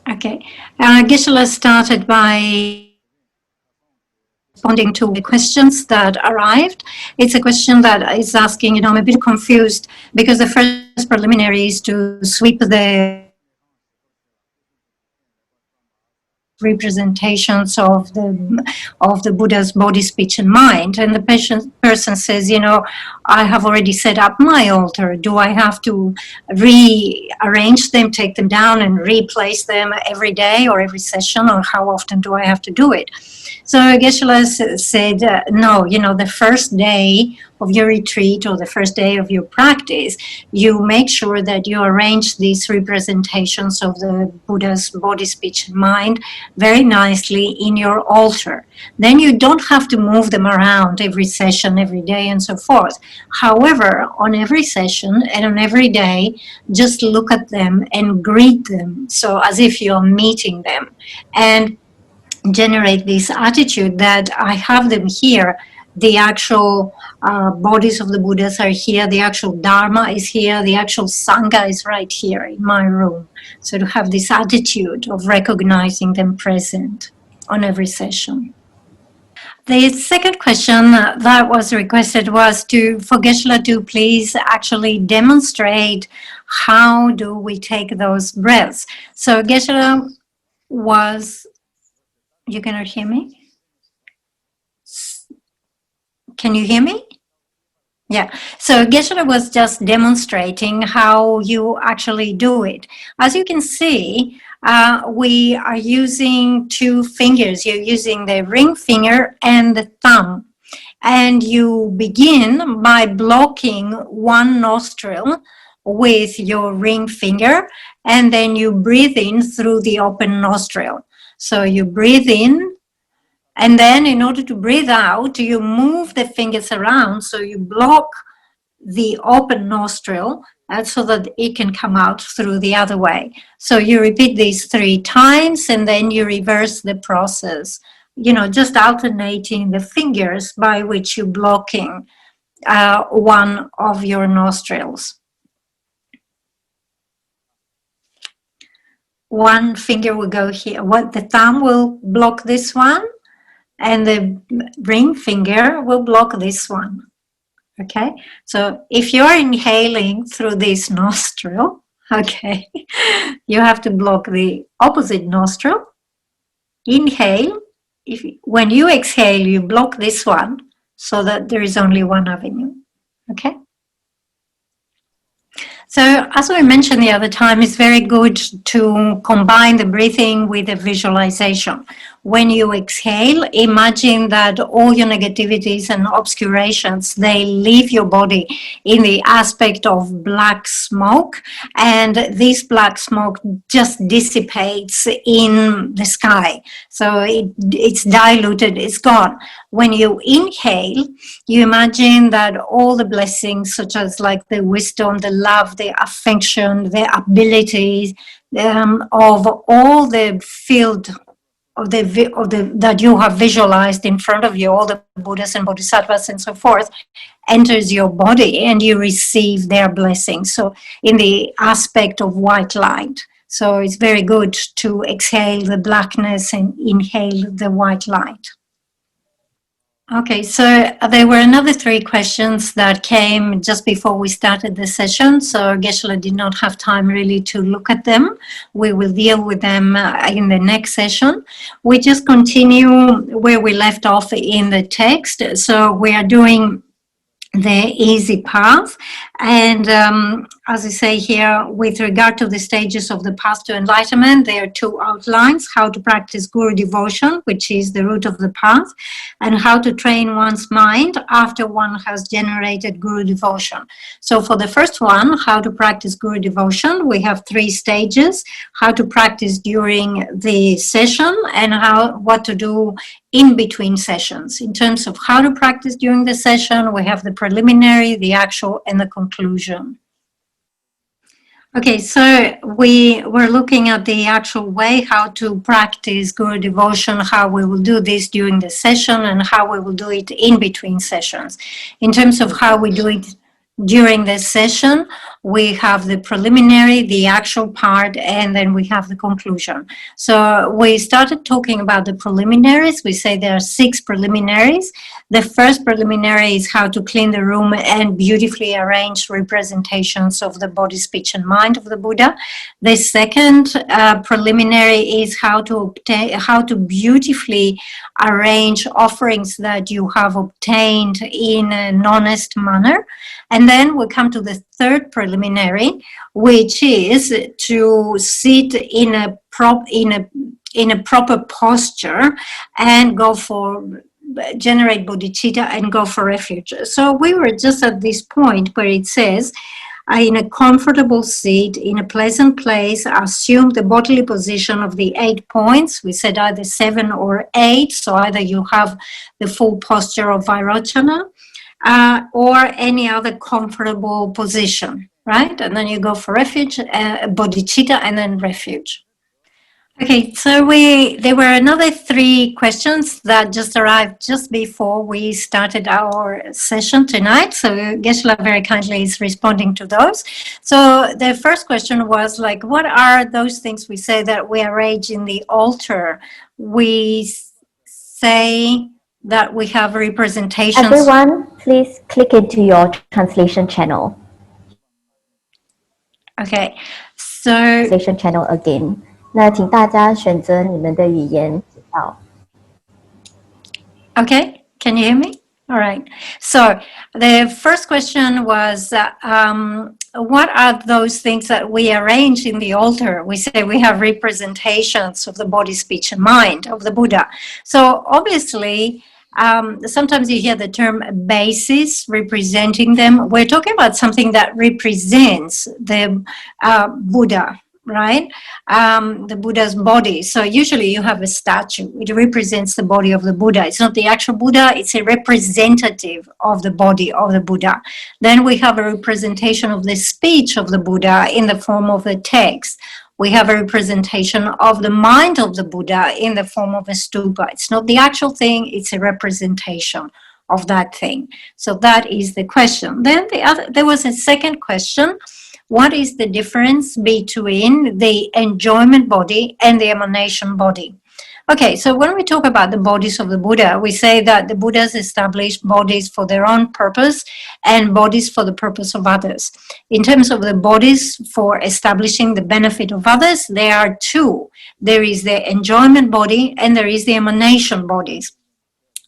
Okay. Geshe started by responding to the questions that arrived. It's a question that is asking, I'm a bit confused because the first preliminary is to sweep the representations of the Buddha's body, speech, and mind. And the person says, I have already set up my altar. Do I have to rearrange them, take them down, and replace them every day or every session, or how often do I have to do it? So Geshe said, no, the first day of your retreat or the first day of your practice, you make sure that you arrange these representations of the Buddha's body, speech, and mind very nicely in your altar. Then you don't have to move them around every session, every day, and so forth. However, on every session and on every day, just look at them and greet them, so as if you're meeting them, and generate this attitude that I have them here. The actual bodies of the Buddhas are here, the actual Dharma is here, the actual Sangha is right here in my room. So to have this attitude of recognizing them present on every session. The second question that was requested was for Geshe to please actually demonstrate how do we take those breaths. So Geshe was, you cannot hear me? Can you hear me? Yeah, so Geshe was just demonstrating how you actually do it. As you can see, we are using two fingers. You're using the ring finger and the thumb. And you begin by blocking one nostril with your ring finger, and then you breathe in through the open nostril. So you breathe in, and then in order to breathe out, you move the fingers around, so you block the open nostril so that it can come out through the other way. So you repeat these 3 times, and then you reverse the process, just alternating the fingers by which you're blocking one of your nostrils. One finger will go here. The thumb will block this one, and the ring finger will block this one. Okay, so if you're inhaling through this nostril, okay, you have to block the opposite nostril. Inhale. When you exhale, you block this one so that there is only one avenue. Okay. So as we mentioned the other time, it's very good to combine the breathing with the visualization. When you exhale, imagine that all your negativities and obscurations, they leave your body in the aspect of black smoke, and this black smoke just dissipates in the sky. So it's diluted, it's gone. When you inhale, you imagine that all the blessings, such as like the wisdom, the love, the affection, the abilities of all the field that you have visualized in front of you, all the Buddhas and Bodhisattvas and so forth, enters your body and you receive their blessings. So in the aspect of white light. So it's very good to exhale the blackness and inhale the white light. Okay, so there were another 3 questions that came just before we started the session, so Geshe did not have time really to look at them. We will deal with them in the next session. We just continue where we left off in the text, so we are doing the easy path, and as I say here, with regard to the stages of the path to enlightenment, there are 2 outlines: how to practice Guru devotion, which is the root of the path, and how to train one's mind after one has generated Guru devotion. So for the first one, how to practice Guru devotion, we have 3 stages: how to practice during the session, and what to do in between sessions. In terms of how to practice during the session, we have the preliminary, the actual, and the conclusion. Okay, so we were looking at the actual way how to practice Guru devotion, how we will do this during the session, and how we will do it in between sessions. In terms of how we do it during this session, we have the preliminary, the actual part, and then we have the conclusion. So we started talking about the preliminaries. We say there are 6 preliminaries. The first preliminary is how to clean the room and beautifully arrange representations of the body, speech, and mind of the Buddha. The second preliminary is how to beautifully arrange offerings that you have obtained in an honest manner. And then we come to the third preliminary, which is to sit in a proper posture and go for generate bodhicitta and go for refuge. So we were just at this point where it says, in a comfortable seat, in a pleasant place, assume the bodily position of the 8 points. We said either 7 or 8, so either you have the full posture of Vairochana, or any other comfortable position, right? And then you go for refuge, bodhicitta, and then refuge. Okay, so there were another 3 questions that just arrived just before we started our session tonight. So Geshe very kindly is responding to those. So the first question was like, what are those things we say that we arrange in the altar? We say that we have representations. Everyone, please click into your translation channel. Okay, so translation channel again. 那请大家选择你们的语言指导。Okay, can you hear me? All right. So the first question was, what are those things that we arrange in the altar? We say we have representations of the body, speech, and mind of the Buddha. So obviously, sometimes you hear the term basis, representing them. We're talking about something that represents the Buddha, right? The Buddha's body. So usually you have a statue. It represents the body of the Buddha. It's not the actual Buddha. It's a representative of the body of the Buddha. Then we have a representation of the speech of the Buddha in the form of the text. We have a representation of the mind of the Buddha in the form of a stupa. It's not the actual thing, it's a representation of that thing. So that is the question. Then there was a second question. What is the difference between the enjoyment body and the emanation body? Okay, so when we talk about the bodies of the Buddha, we say that the Buddhas established bodies for their own purpose and bodies for the purpose of others. In terms of the bodies for establishing the benefit of others, there are 2. There is the enjoyment body and there is the emanation bodies.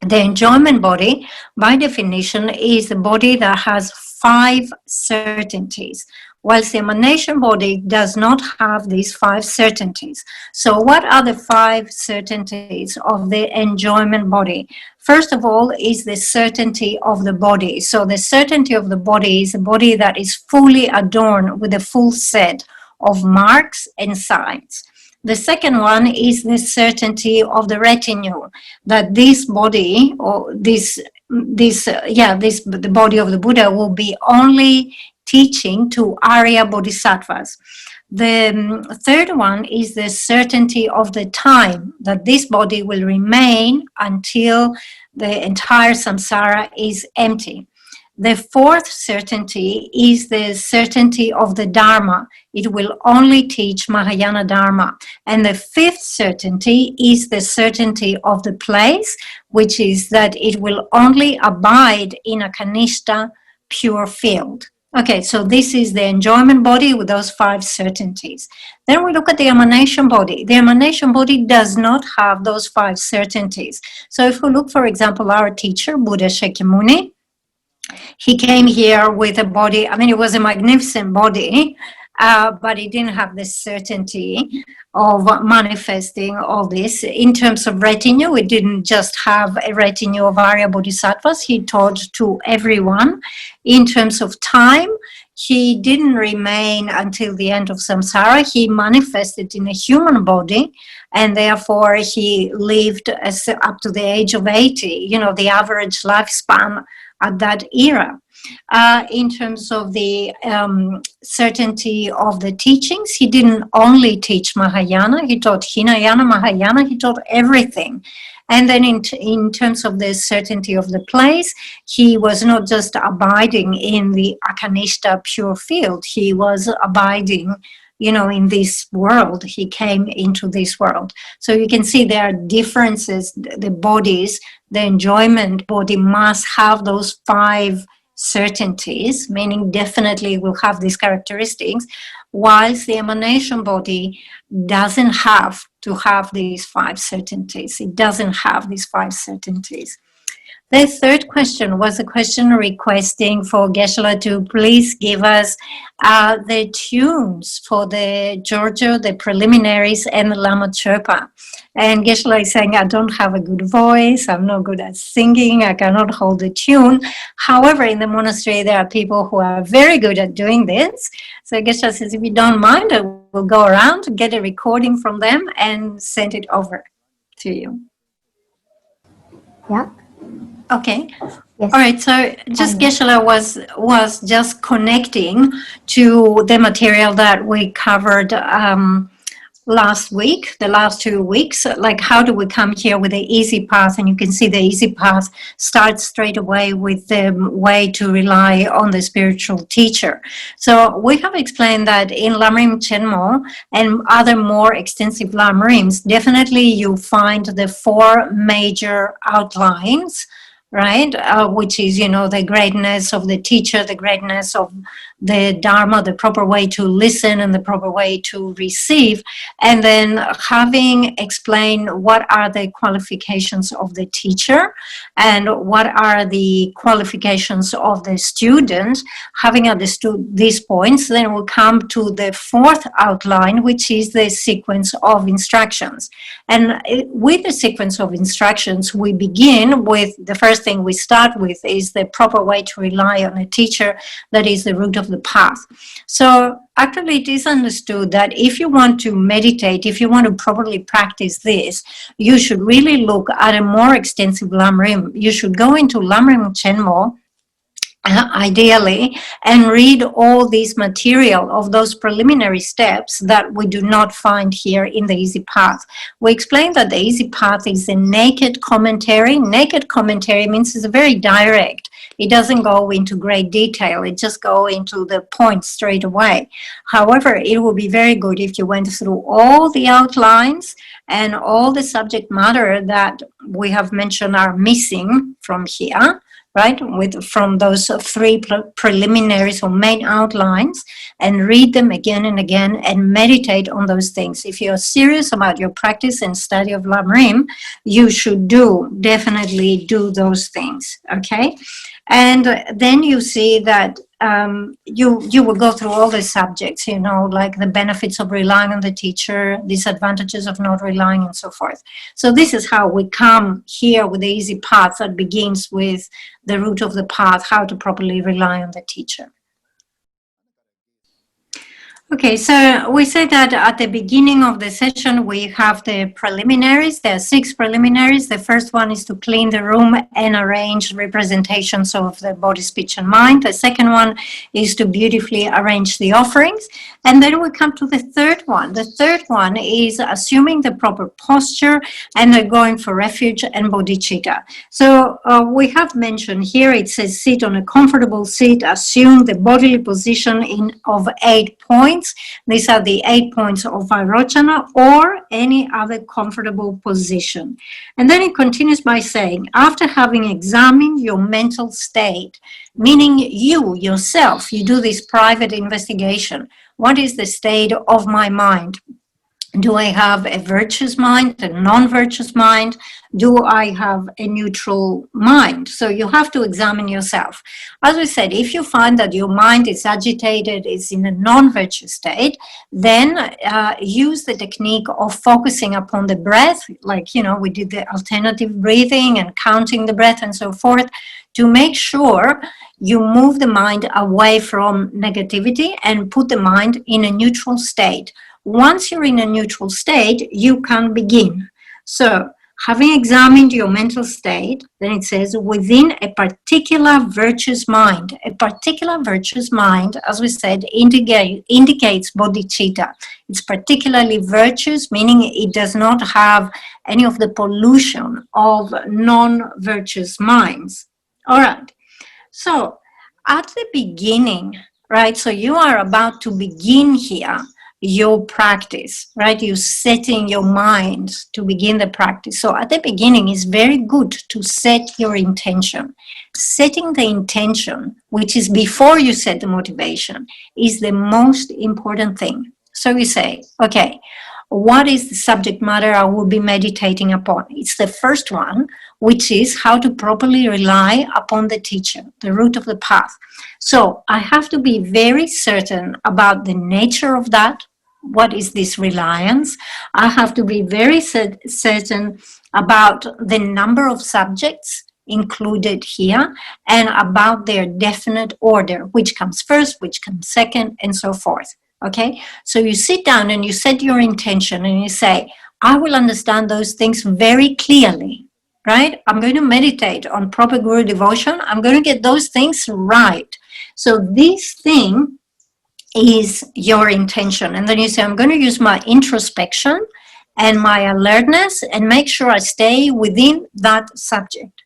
The enjoyment body, by definition, is the body that has 5 certainties, whilst the emanation body does not have these 5 certainties. So what are the 5 certainties of the enjoyment body? First of all is the certainty of the body. So the certainty of the body is a body that is fully adorned with a full set of marks and signs. The second one is the certainty of the retinue, that this body, or the body of the Buddha will be only teaching to Arya Bodhisattvas. The third one is the certainty of the time, that this body will remain until the entire samsara is empty. The fourth certainty is the certainty of the Dharma. It will only teach Mahayana Dharma. And the fifth certainty is the certainty of the place, which is that it will only abide in a Kanishta pure field. Okay, so this is the enjoyment body with those 5 certainties. Then we look at the emanation body. The emanation body does not have those 5 certainties. So if we look, for example, our teacher, Buddha Shakyamuni, he came here with a body, I mean, it was a magnificent body, but he didn't have the certainty of manifesting all this. In terms of retinue, it didn't just have a retinue of Arya Bodhisattvas, he taught to everyone. In terms of time, he didn't remain until the end of samsara. He manifested in a human body, and therefore he lived up to the age of 80, you know, the average lifespan at that era. In terms of the certainty of the teachings, he didn't only teach Mahayana, he taught Hinayana, Mahayana, he taught everything. And then in terms of the certainty of the place, he was not just abiding in the Akanishta pure field, he was abiding, you know, in this world. He came into this world. So you can see there are differences. The bodies, the enjoyment body must have those 5 certainties, meaning definitely will have these characteristics, whilst the emanation body doesn't have to have these 5 certainties. It doesn't have these 5 certainties. The third question was a question requesting for Geshe to please give us the tunes for the Giorgio, the preliminaries, and the Lama Chöpa. And Geshe is saying, I don't have a good voice, I'm not good at singing, I cannot hold the tune. However, in the monastery, there are people who are very good at doing this. So Geshe says, if you don't mind, I will go around, get a recording from them, and send it over to you. Yeah. Okay. Yes. All right. So just Geshe was just connecting to the material that we covered last week, the last 2 weeks. Like, how do we come here with the easy path? And you can see the easy path starts straight away with the way to rely on the spiritual teacher. So we have explained that in Lamrim Chenmo and other more extensive Lamrims, definitely you find the 4 major outlines, right? Which is, you know, the greatness of the teacher, the greatness of the Dharma, the proper way to listen and the proper way to receive. And then having explained what are the qualifications of the teacher and what are the qualifications of the student, having understood these points, then we'll come to the 4th outline, which is the sequence of instructions. And with the sequence of instructions, we begin with the first thing we start with is the proper way to rely on a teacher, that is the root of the path. So actually it is understood that if you want to meditate, if you want to properly practice this, you should really look at a more extensive Lamrim. You should go into Lamrim Chenmo, ideally, and read all this material of those preliminary steps that we do not find here in the Easy Path. We explained that the Easy Path is a naked commentary. Naked commentary means it's very direct. It doesn't go into great detail. It just goes into the point straight away. However, it would be very good if you went through all the outlines and all the subject matter that we have mentioned are missing from here, right, from those 3 preliminaries or main outlines, and read them again and again and meditate on those things. If you're serious about your practice and study of Lamrim, you should definitely do those things, okay? And then you see that you will go through all the subjects, you know, like the benefits of relying on the teacher, disadvantages of not relying, and so forth. So this is how we come here with the Easy Path that begins with the root of the path, how to properly rely on the teacher. Okay, so we said that at the beginning of the session, we have the preliminaries. There are 6 preliminaries. The first one is to clean the room and arrange representations of the body, speech, and mind. The second one is to beautifully arrange the offerings. And then we come to the third one. The third one is assuming the proper posture and going for refuge and bodhicitta. So we have mentioned here, it says sit on a comfortable seat, assume the bodily position of 8 points. These are the 8 points of Vairochana or any other comfortable position. And then it continues by saying, after having examined your mental state, meaning you, yourself, you do this private investigation. What is the state of my mind? Do I have a virtuous mind, a non-virtuous mind? Do I have a neutral mind? So you have to examine yourself. As we said, if you find that your mind is agitated, is in a non-virtuous state, then use the technique of focusing upon the breath, like, you know, we did the alternative breathing and counting the breath and so forth, to make sure you move the mind away from negativity and put the mind in a neutral state. Once you're in a neutral state, you can begin. So Having examined your mental state, then it says, within a particular virtuous mind. A particular virtuous mind, as we said, indicates bodhicitta. It's particularly virtuous, meaning it does not have any of the pollution of non-virtuous minds. All right. So at the beginning, right, so you are about to begin here your practice, right? You're setting your mind to begin the practice. So at the beginning, it's very good to set your intention. Setting the intention, which is before you set the motivation, is the most important thing. So you say, okay, what is the subject matter I will be meditating upon? It's the first one, which is how to properly rely upon the teacher, the root of the path. So I have to be very certain about the nature of that. What is this reliance? I have to be very certain about the number of subjects included here and about their definite order, which comes first, which comes second, and so forth. Okay, so you sit down and you set your intention and you say, I will understand those things very clearly, right? I'm going to meditate on proper Guru devotion. I'm going to get those things right. So this thing is your intention. And then you say, I'm going to use my introspection and my alertness and make sure I stay within that subject.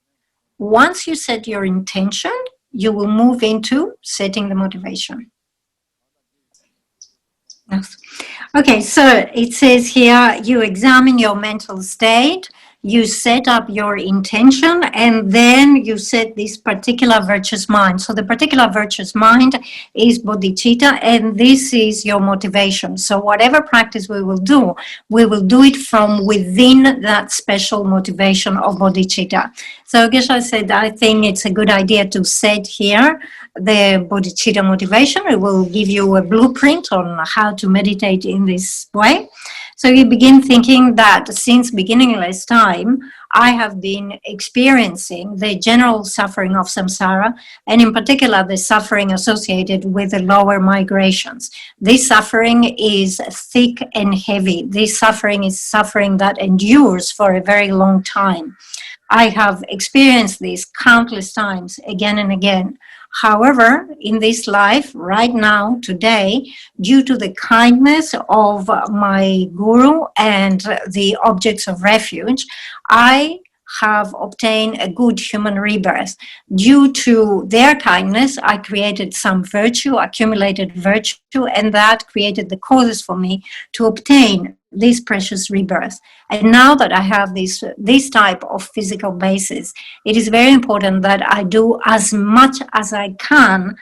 Once you set your intention, you will move into setting the motivation. Yes. Okay, so it says here, you examine your mental state, you set up your intention, and then you set this particular virtuous mind. So the particular virtuous mind is bodhicitta, and this is your motivation. So whatever practice we will do it from within that special motivation of bodhicitta. So Geshe said, I think it's a good idea to set here the bodhicitta motivation. It will give you a blueprint on how to meditate in this way. So you begin thinking that since beginningless time, I have been experiencing the general suffering of samsara, and in particular the suffering associated with the lower migrations. This suffering is thick and heavy. This suffering is suffering that endures for a very long time. I have experienced this countless times, again and again. However, in this life, right now, today, due to the kindness of my guru and the objects of refuge, I have obtained a good human rebirth. Due to their kindness, I created some virtue, accumulated virtue, and that created the causes for me to obtain this precious rebirth. And now that I have this type of physical basis, it is very important that I do as much as I can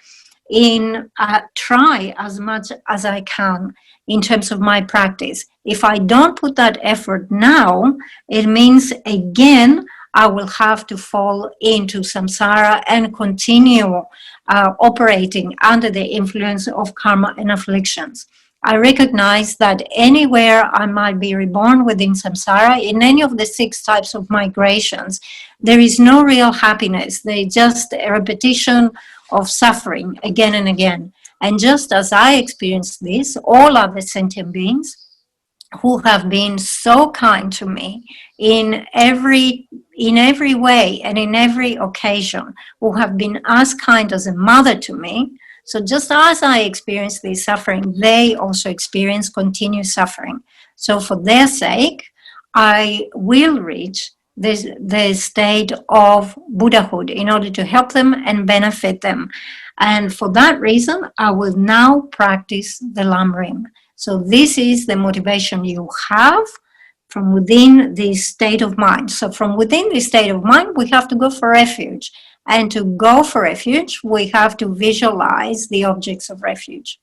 try as much as I can in terms of my practice. If I don't put that effort now, it means again I will have to fall into samsara and continue operating under the influence of karma and afflictions. I recognize that anywhere I might be reborn within samsara, in any of the 6 types of migrations, there is no real happiness. They're just a repetition of suffering again and again. And just as I experienced this, all other sentient beings who have been so kind to me in every way and in every occasion, who have been as kind as a mother to me. So just as I experienced this suffering, they also experience continuous suffering. So for their sake, I will reach the state of Buddhahood in order to help them and benefit them. And for that reason, I will now practice the Lamrim. So this is the motivation you have from within this state of mind. So from within this state of mind, we have to go for refuge. And to go for refuge, we have to visualize the objects of refuge.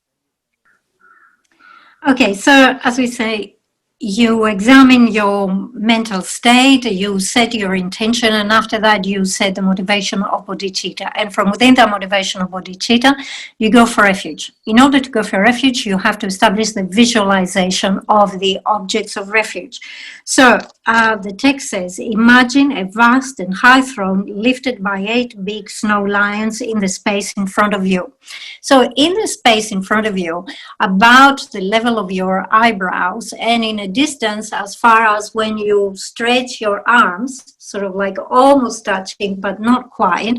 Okay, so as we say, you examine your mental state, you set your intention, and after that you set the motivation of bodhicitta. And from within the motivation of bodhicitta, you go for refuge. In order to go for refuge, you have to establish the visualization of the objects of refuge. So the text says, imagine a vast and high throne lifted by 8 big snow lions in the space in front of you. So in the space in front of you, about the level of your eyebrows and in a distance as far as when you stretch your arms, sort of like almost touching, but not quite,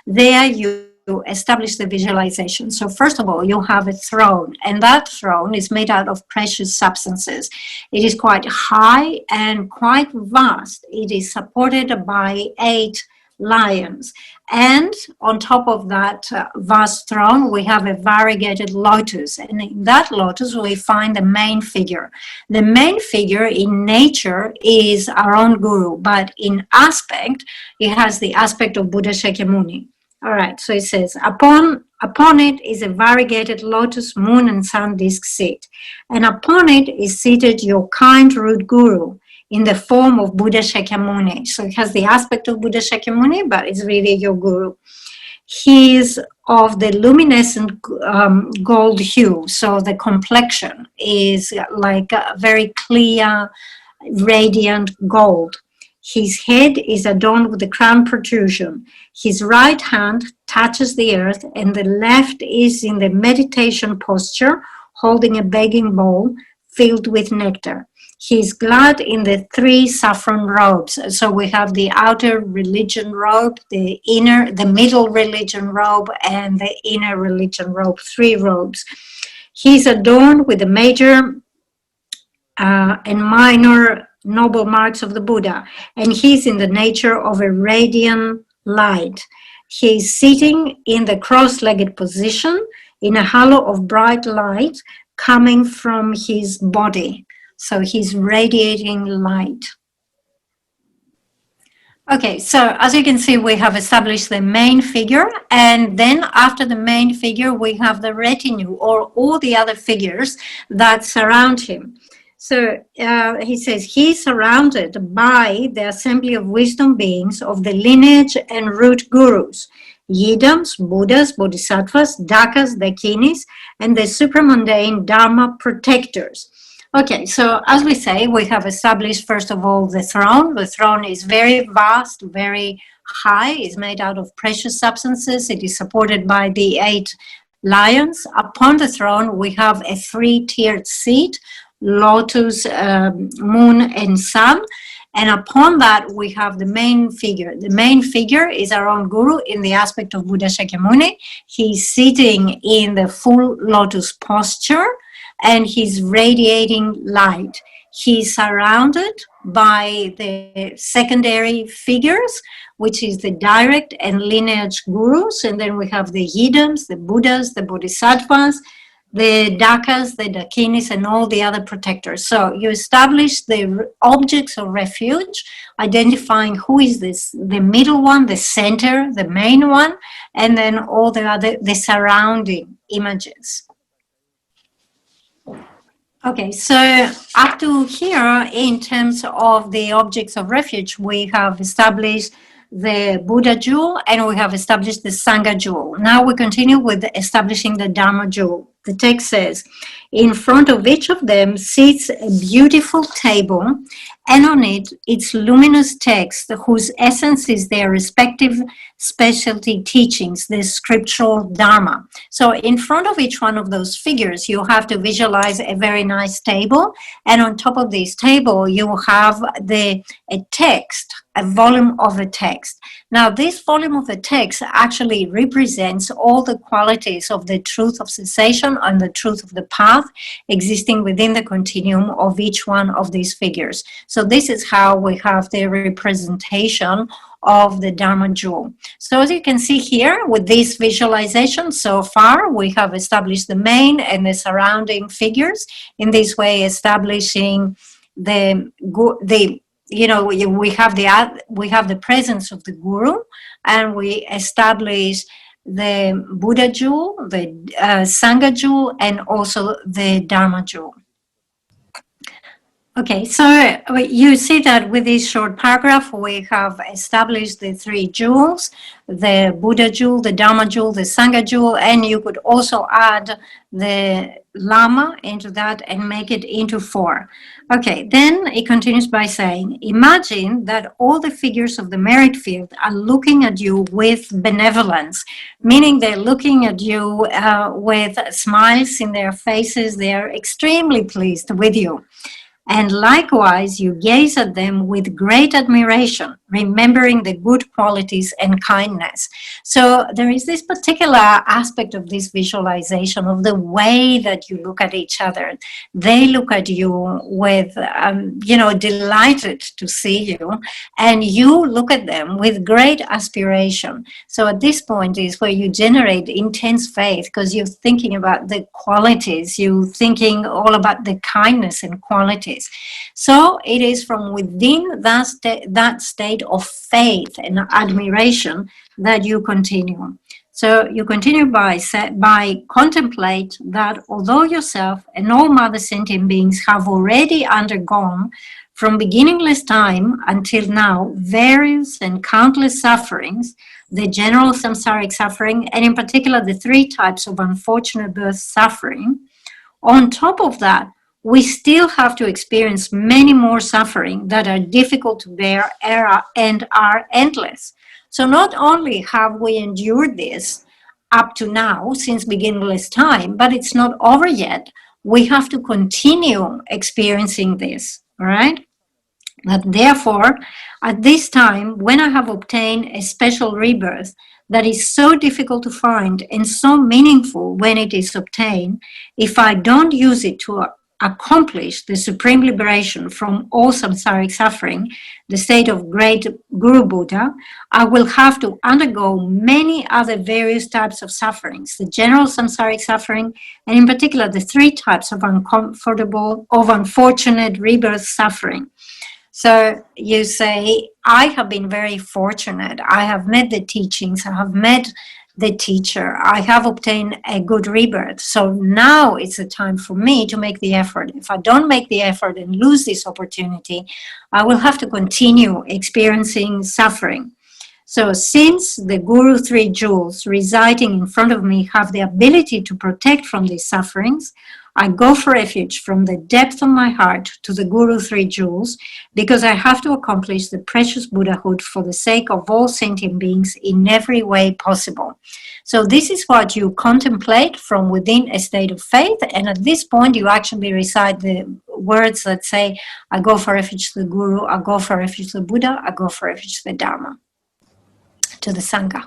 there you establish the visualization. So first of all, you have a throne, and that throne is made out of precious substances. It is quite high and quite vast. It is supported by 8 lions. And on top of that vast throne, we have a variegated lotus. And in that lotus, we find the main figure. The main figure in nature is our own guru, but in aspect, it has the aspect of Buddha Shakyamuni. All right, so it says, upon it is a variegated lotus, moon, and sun disk seat. And upon it is seated your kind root guru in the form of Buddha Shakyamuni. So it has the aspect of Buddha Shakyamuni, but it's really your guru. He is of the luminescent gold hue. So the complexion is like a very clear, radiant gold. His head is adorned with a crown protrusion. His right hand touches the earth, and the left is in the meditation posture, holding a begging bowl filled with nectar. He is clad in the 3 saffron robes. So we have the outer religion robe, the middle religion robe, and the inner religion robe, 3 robes. He is adorned with the major and minor noble marks of the Buddha, and he's in the nature of a radiant light. He's sitting in the cross-legged position in a halo of bright light coming from his body. So he's radiating light. Okay, so as you can see, we have established the main figure, and then after the main figure, we have the retinue, or all the other figures that surround him. So he says, he's surrounded by the assembly of wisdom beings of the lineage and root gurus, Yidams, Buddhas, Bodhisattvas, Dakas, Dakinis, and the supramundane Dharma protectors. Okay, so as we say, we have established, first of all, the throne. The throne is very vast, very high. It's made out of precious substances. It is supported by the 8 lions. Upon the throne, we have a 3-tiered seat, lotus, moon, and sun. And upon that, we have the main figure. The main figure is our own guru in the aspect of Buddha Shakyamuni. He's sitting in the full lotus posture, and he's radiating light. He's surrounded by the secondary figures, which is the direct and lineage gurus. And then we have the Yidams, the Buddhas, the Bodhisattvas, the Dakas, the Dakinis, and all the other protectors. So you establish the objects of refuge, identifying who is this, the middle one, the center, the main one, and then all the surrounding images. Okay, so up to here, in terms of the objects of refuge, we have established the Buddha jewel and we have established the Sangha jewel. Now we continue with establishing the Dharma jewel. The text says, in front of each of them sits a beautiful table, and on it, its luminous text, whose essence is their respective specialty teachings, the scriptural Dharma. So in front of each one of those figures, you have to visualize a very nice table, and on top of this table, you have a text, a volume of a text. Now, this volume of the text actually represents all the qualities of the truth of cessation and the truth of the path existing within the continuum of each one of these figures. So this is how we have the representation of the Dharma jewel. So as you can see here with this visualization, so far we have established the main and the surrounding figures, in this way establishing we have the presence of the guru, and we establish the Buddha jewel, the Sangha jewel, and also the Dharma jewel. Okay, so you see that with this short paragraph, we have established the 3 jewels, the Buddha jewel, the Dharma jewel, the Sangha jewel, and you could also add the Lama into that and make it into 4. Okay, then it continues by saying, imagine that all the figures of the merit field are looking at you with benevolence, meaning they're looking at you with smiles in their faces. They're extremely pleased with you. And likewise, you gaze at them with great admiration, remembering the good qualities and kindness. So there is this particular aspect of this visualization of the way that you look at each other. They look at you with, delighted to see you, and you look at them with great aspiration. So at this point is where you generate intense faith, because you're thinking about the qualities, you're thinking all about the kindness and qualities. So it is from within that state of faith and admiration that you continue. So you continue by contemplate that although yourself and all mother sentient beings have already undergone from beginningless time until now various and countless sufferings, the general samsaric suffering, and in particular the 3 types of unfortunate birth suffering, on top of that, we still have to experience many more suffering that are difficult to bear and are endless. So not only have we endured this up to now, since beginningless time, but it's not over yet. We have to continue experiencing this, all right? But therefore, at this time, when I have obtained a special rebirth that is so difficult to find and so meaningful when it is obtained, if I don't use it to accomplish the supreme liberation from all samsaric suffering, the state of great Guru Buddha, I will have to undergo many other various types of sufferings, the general samsaric suffering, and in particular the 3 types of unfortunate rebirth suffering. So you say, I have been very fortunate. I have met the teachings. I have met the teacher. I have obtained a good rebirth. So now it's a time for me to make the effort. If I don't make the effort and lose this opportunity, I will have to continue experiencing suffering. So since the Guru 3 jewels residing in front of me have the ability to protect from these sufferings, I go for refuge from the depth of my heart to the Guru 3 jewels, because I have to accomplish the precious Buddhahood for the sake of all sentient beings in every way possible. So this is what you contemplate from within a state of faith, and at this point you actually recite the words that say, I go for refuge to the Guru, I go for refuge to the Buddha, I go for refuge to the Dharma, to the Sangha.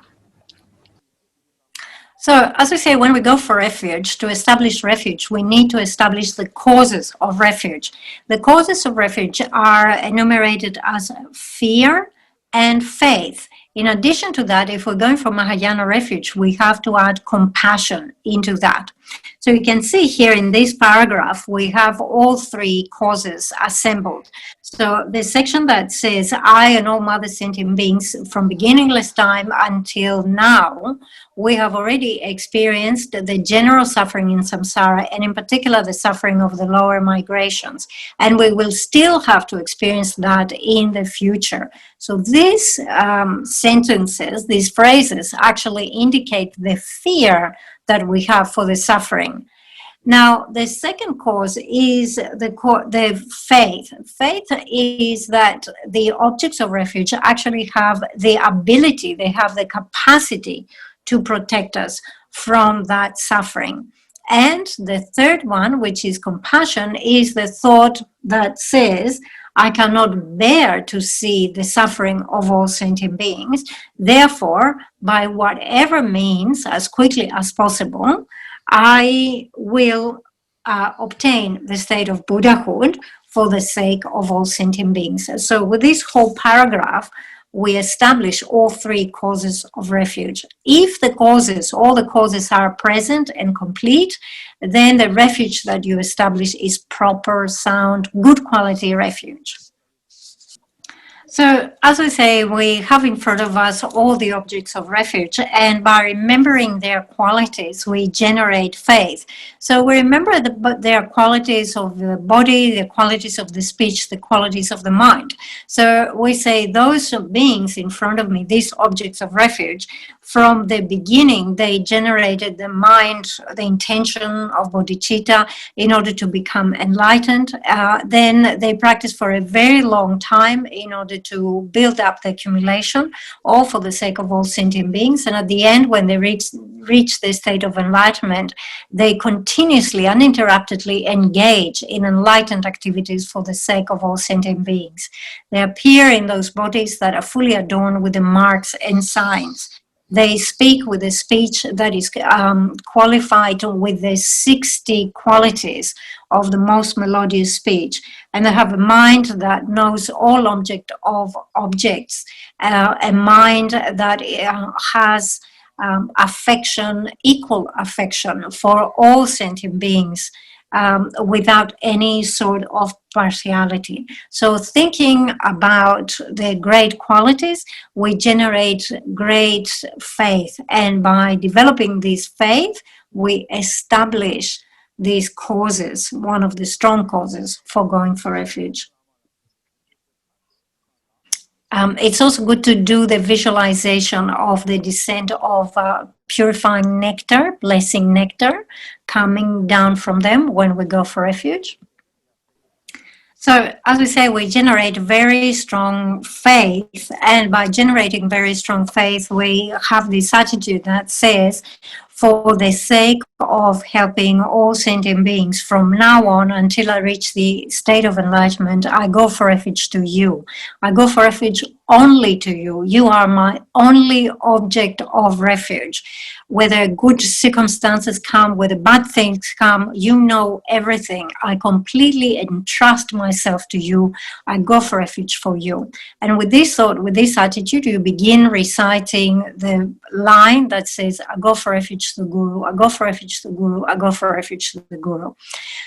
So, as we say, when we go for refuge, to establish refuge, we need to establish the causes of refuge. The causes of refuge are enumerated as fear and faith. In addition to that, if we're going for Mahayana refuge, we have to add compassion into that. So you can see here in this paragraph, we have all 3 causes assembled. So the section that says, I and all mother sentient beings from beginningless time until now, we have already experienced the general suffering in samsara, and in particular the suffering of the lower migrations. And we will still have to experience that in the future. So these sentences, these phrases actually indicate the fear that we have for the suffering. Now, the second cause is the faith. Faith is that the objects of refuge actually have the ability, they have the capacity to protect us from that suffering. And the third one, which is compassion, is the thought that says, I cannot bear to see the suffering of all sentient beings. Therefore, by whatever means, as quickly as possible, I will obtain the state of Buddhahood for the sake of all sentient beings. So with this whole paragraph, we establish all 3 causes of refuge. If all the causes are present and complete, then the refuge that you establish is proper, sound, good quality refuge. So, as we say, we have in front of us all the objects of refuge, and by remembering their qualities, we generate faith. So we remember their qualities of the body, the qualities of the speech, the qualities of the mind. So we say those beings in front of me, these objects of refuge, from the beginning, they generated the mind, the intention of bodhicitta in order to become enlightened. Then they practiced for a very long time in order to build up the accumulation, all for the sake of all sentient beings. And at the end, when they reach the state of enlightenment, they continuously, uninterruptedly engage in enlightened activities for the sake of all sentient beings. They appear in those bodies that are fully adorned with the marks and signs. They speak with a speech that is qualified with the 60 qualities of the most melodious speech. And they have a mind that knows all objects, a mind that has affection, equal affection for all sentient beings, without any sort of partiality. So thinking about the great qualities, we generate great faith. And by developing this faith, we establish these causes, one of the strong causes for going for refuge. It's also good to do the visualization of the descent of purifying nectar, blessing nectar, coming down from them when we go for refuge. So, as we say, we generate very strong faith, and by generating very strong faith, we have this attitude that says, for the sake of helping all sentient beings from now on until I reach the state of enlightenment, I go for refuge to you. I go for refuge only to you. You are my only object of refuge. Whether good circumstances come, whether bad things come, you know everything. I completely entrust myself to you. I go for refuge for you. And with this thought, with this attitude, you begin reciting the line that says, I go for refuge to the Guru, I go for refuge to the Guru, I go for refuge to the Guru.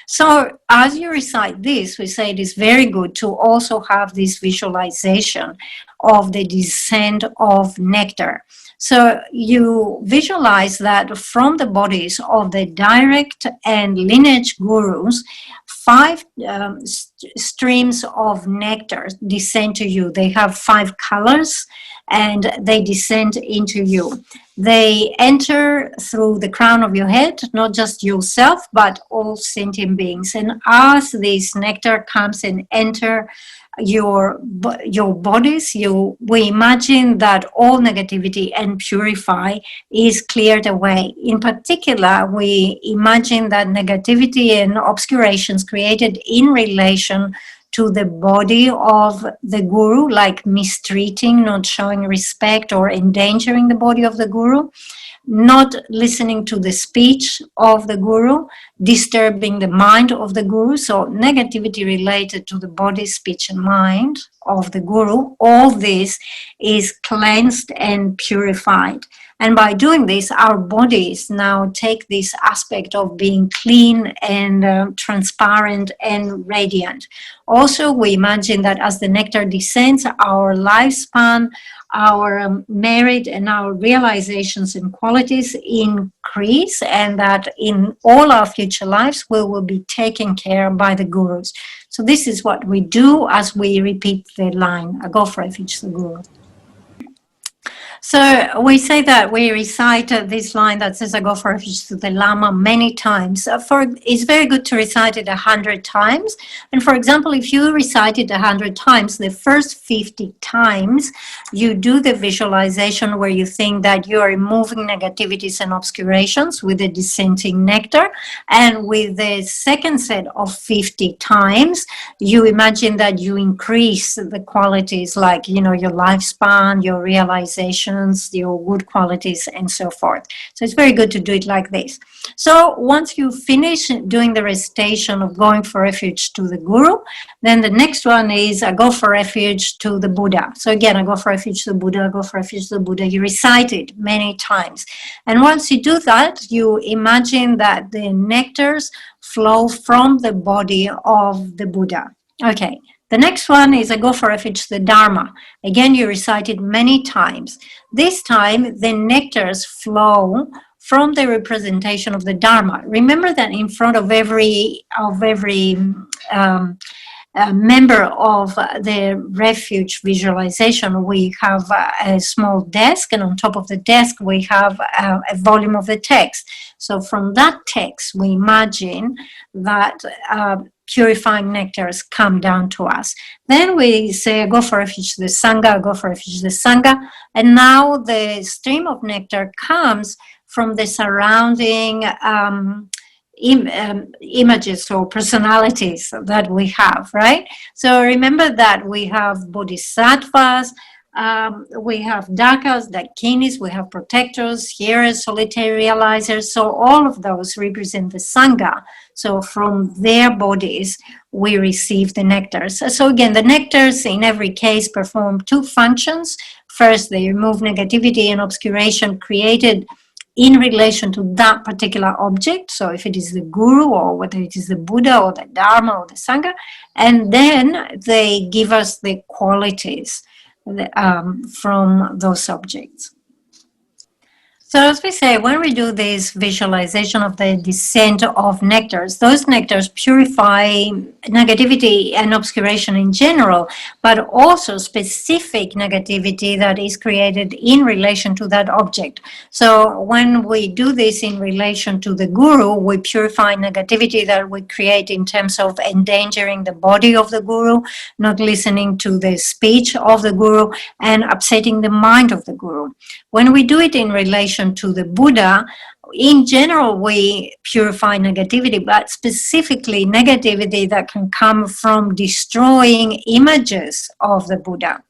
So as you recite this, we say it is very good to also have this visualization of the descent of nectar. So you visualize that from the bodies of the direct and lineage gurus, 5 streams of nectar descend to you. They have 5 colors and they descend into you. They enter through the crown of your head, not just yourself, but all sentient beings. And as this nectar comes and enter your bodies, we imagine that all negativity and purify is cleared away. In particular, we imagine that negativity and obscurations created in relation to the body of the guru, like mistreating, not showing respect, or endangering the body of the guru, not listening to the speech of the guru, disturbing the mind of the guru. So negativity related to the body, speech, and mind of the guru, all this is cleansed and purified. And by doing this, our bodies now take this aspect of being clean and transparent and radiant. Also, we imagine that as the nectar descends, our lifespan, our merit, and our realizations and qualities increase, and that in all our future lives we will be taken care of by the gurus. So this is what we do as we repeat the line, I go for refuge to the Guru. So we say that we recite this line that says, I go for refuge to the Lama many times. It's very good to recite it 100 times. And for example, if you recite it 100 times, the first 50 times, you do the visualization where you think that you are removing negativities and obscurations with the descending nectar. And with the second set of 50 times, you imagine that you increase the qualities like, your lifespan, your realization, your good qualities, and so forth. So it's very good to do it like this. So once you finish doing the recitation of going for refuge to the Guru, then the next one is I go for refuge to the Buddha. So again, I go for refuge to the Buddha, I go for refuge to the Buddha. You recite it many times. And once you do that, you imagine that the nectars flow from the body of the Buddha. Okay. The next one is I go for refuge to the Dharma. Again, you recite it many times. This time, the nectars flow from the representation of the Dharma. Remember that in front of every member of the refuge visualization, we have a small desk, and on top of the desk, we have a volume of the text. So from that text, we imagine that purifying nectars come down to us. Then we say, go for refuge to the Sangha, go for refuge to the Sangha. And now the stream of nectar comes from the surrounding images or personalities that we have, right? So remember that we have bodhisattvas, we have dakas, dakinis, we have protectors, hearers, solitary realizers. So all of those represent the Sangha. So from their bodies, we receive the nectars. So again, the nectars in every case perform two functions. First, they remove negativity and obscuration created in relation to that particular object. So if it is the guru, or whether it is the Buddha or the Dharma or the Sangha, and then they give us the qualities from those objects. So as we say, when we do this visualization of the descent of nectars, those nectars purify negativity and obscuration in general, but also specific negativity that is created in relation to that object. So when we do this in relation to the guru, we purify negativity that we create in terms of endangering the body of the guru, not listening to the speech of the guru, and upsetting the mind of the guru. When we do it in relation to the Buddha, in general, we purify negativity, but specifically negativity that can come from destroying images of the Buddha.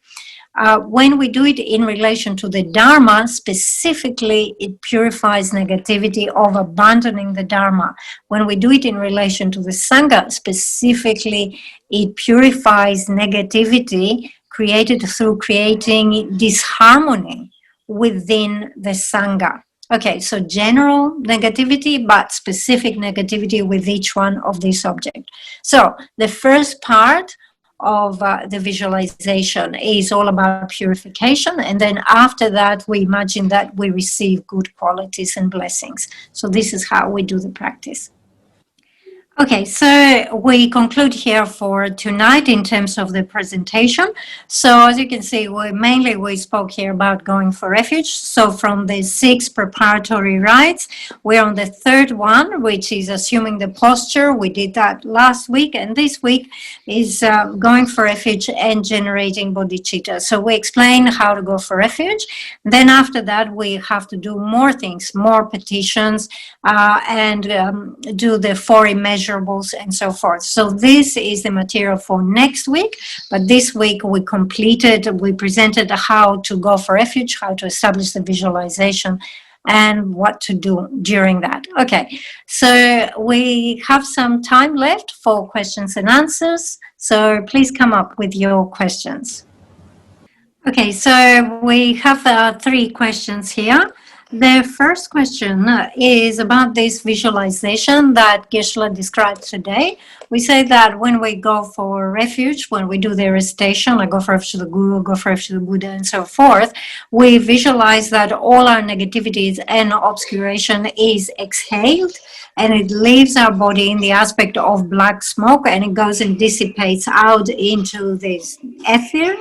When we do it in relation to the Dharma, specifically, it purifies negativity of abandoning the Dharma. When we do it in relation to the Sangha, specifically, it purifies negativity created through creating disharmony within the Sangha. Okay, so general negativity, but specific negativity with each one of these objects. So the first part of the visualization is all about purification, and then after that we imagine that we receive good qualities and blessings. So this is how we do the practice. Okay, so we conclude here for tonight in terms of the presentation. So as you can see, we spoke here about going for refuge. So from the 6 preparatory rites, we're on the 3rd one, which is assuming the posture. We did that last week, and this week is going for refuge and generating bodhicitta. So we explain how to go for refuge. Then after that, we have to do more things, more petitions, and do the 4 immeasurables and so forth. So this is the material for next week, but this week we presented how to go for refuge, how to establish the visualization, and what to do during that. Okay, so we have some time left for questions and answers, so please come up with your questions. Okay, so we have 3 questions here. The first question is about this visualization that Geshe described today. We say that when we go for refuge, when we do the recitation, like go for refuge to the Guru, go for refuge to the Buddha, and so forth, we visualize that all our negativities and obscuration is exhaled, and it leaves our body in the aspect of black smoke, and it goes and dissipates out into this ether.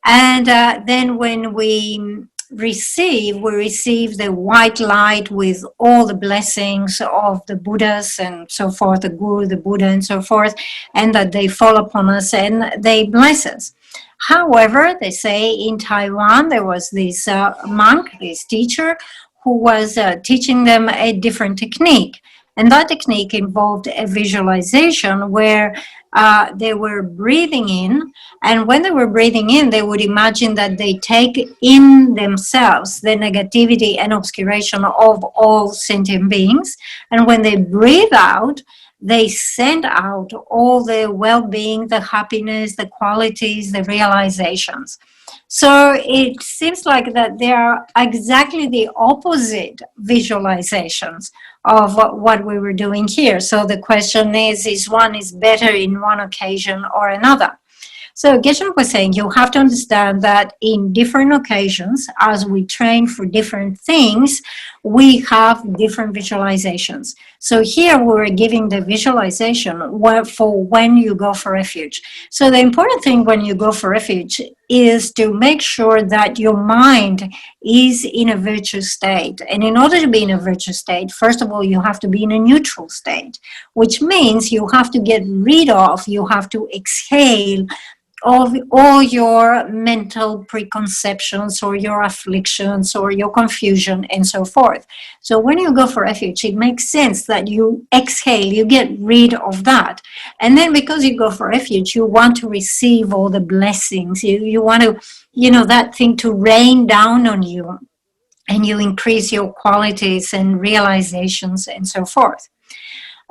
And then when we receive the white light with all the blessings of the Buddhas and so forth, the Guru, the Buddha, and so forth, and that they fall upon us and they bless us. However, they say in Taiwan, there was this monk, this teacher, who was teaching them a different technique. And that technique involved a visualization where they were breathing in, and when they were breathing in, they would imagine that they take in themselves the negativity and obscuration of all sentient beings, and when they breathe out, they send out all the well-being, the happiness, the qualities, the realizations. So it seems like that they are exactly the opposite visualizations of what we were doing here. So the question is one is better in one occasion or another? So Geshe was saying you have to understand that in different occasions, as we train for different things, we have different visualizations. So here we're giving the visualization for when you go for refuge. So the important thing when you go for refuge is to make sure that your mind is in a virtuous state. And in order to be in a virtuous state, first of all, you have to be in a neutral state, which means you have to get rid of, you have to exhale of all your mental preconceptions or your afflictions or your confusion and so forth. So when you go for refuge, it makes sense that you exhale, you get rid of that. And then because you go for refuge, you want to receive all the blessings. You want to, that thing to rain down on you, and you increase your qualities and realizations and so forth.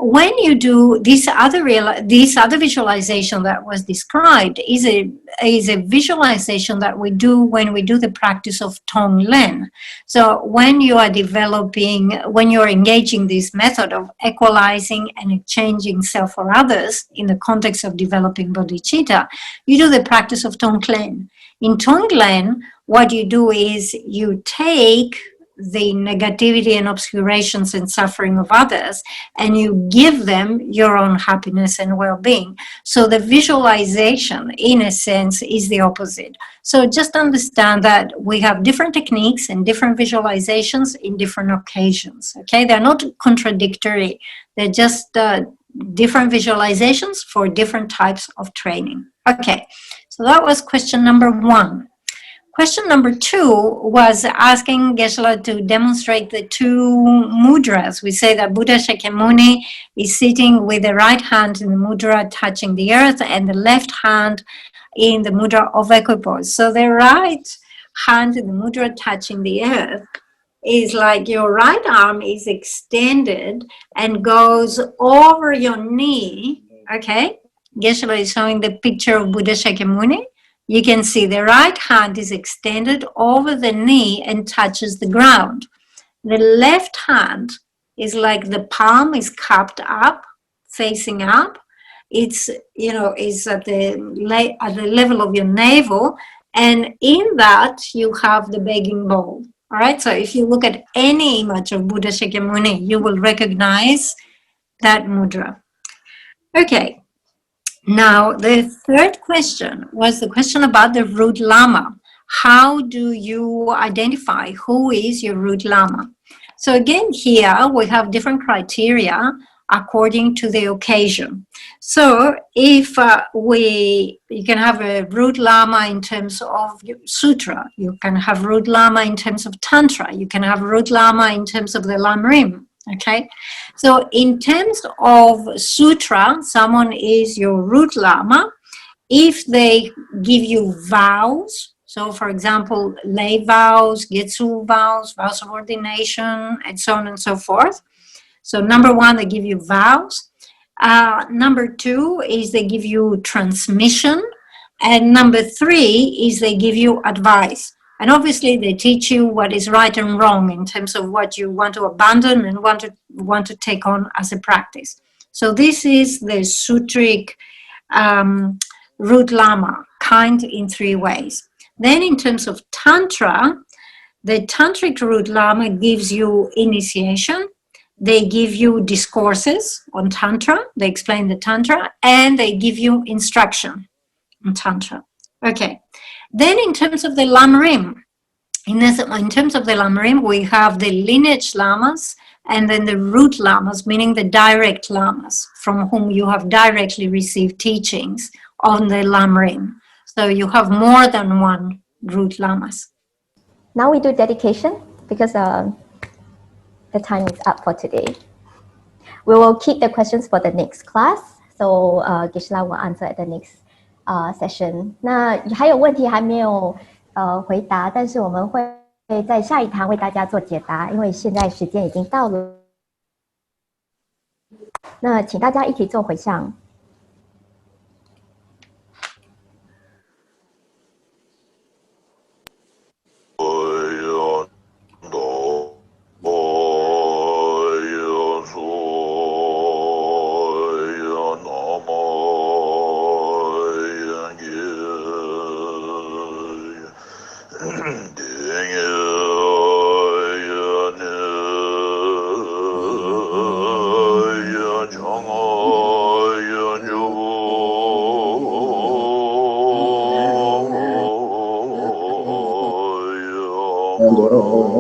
When you do this other visualization that was described is a visualization that we do when we do the practice of Tonglen. So when you are when you're engaging this method of equalizing and exchanging self for others in the context of developing bodhicitta, you do the practice of Tonglen. In Tonglen, what you do is you take the negativity and obscurations and suffering of others, and you give them your own happiness and well-being. So the visualization, in a sense, is the opposite. So just understand that we have different techniques and different visualizations in different occasions, okay? They're not contradictory. They're just different visualizations for different types of training. Okay, so that was question number 1. Question number 2 was asking Geshe to demonstrate the 2 mudras. We say that Buddha Shakyamuni is sitting with the right hand in the mudra touching the earth and the left hand in the mudra of equipoise. So the right hand in the mudra touching the earth is like your right arm is extended and goes over your knee, okay? Geshe is showing the picture of Buddha Shakyamuni. You can see the right hand is extended over the knee and touches the ground. The left hand is like the palm is cupped up, facing up. It's, is at the level of your navel. And in that, you have the begging bowl. All right. So if you look at any image of Buddha Shakyamuni, you will recognize that mudra. Okay. Now, the third question was the question about the root lama. How do you identify who is your root lama? So again, here we have different criteria according to the occasion. So if you can have a root lama in terms of sutra, you can have root lama in terms of tantra, you can have root lama in terms of the Lamrim. Okay, so in terms of sutra, someone is your root lama if they give you vows. So, for example, lay vows, getsu vows, vows of ordination, and so on and so forth. So, number 1, they give you vows. Number 2 is they give you transmission. And number 3 is they give you advice. And obviously, they teach you what is right and wrong in terms of what you want to abandon and want to take on as a practice. So this is the sutric root lama, kind in 3 ways. Then in terms of tantra, the tantric root lama gives you initiation. They give you discourses on tantra. They explain the tantra, and they give you instruction on tantra. Okay. Then in terms of the Lamrim, in terms of the Lamrim, we have the lineage lamas and then the root lamas, meaning the direct lamas from whom you have directly received teachings on the Lamrim. So you have more than 1 root lamas. Now we do dedication because the time is up for today. We will keep the questions for the next class. So Geshe will answer at the next session. 那还有问题还没有回答，但是我们会在下一堂为大家做解答，因为现在时间已经到了。那请大家一起做回向。Hello.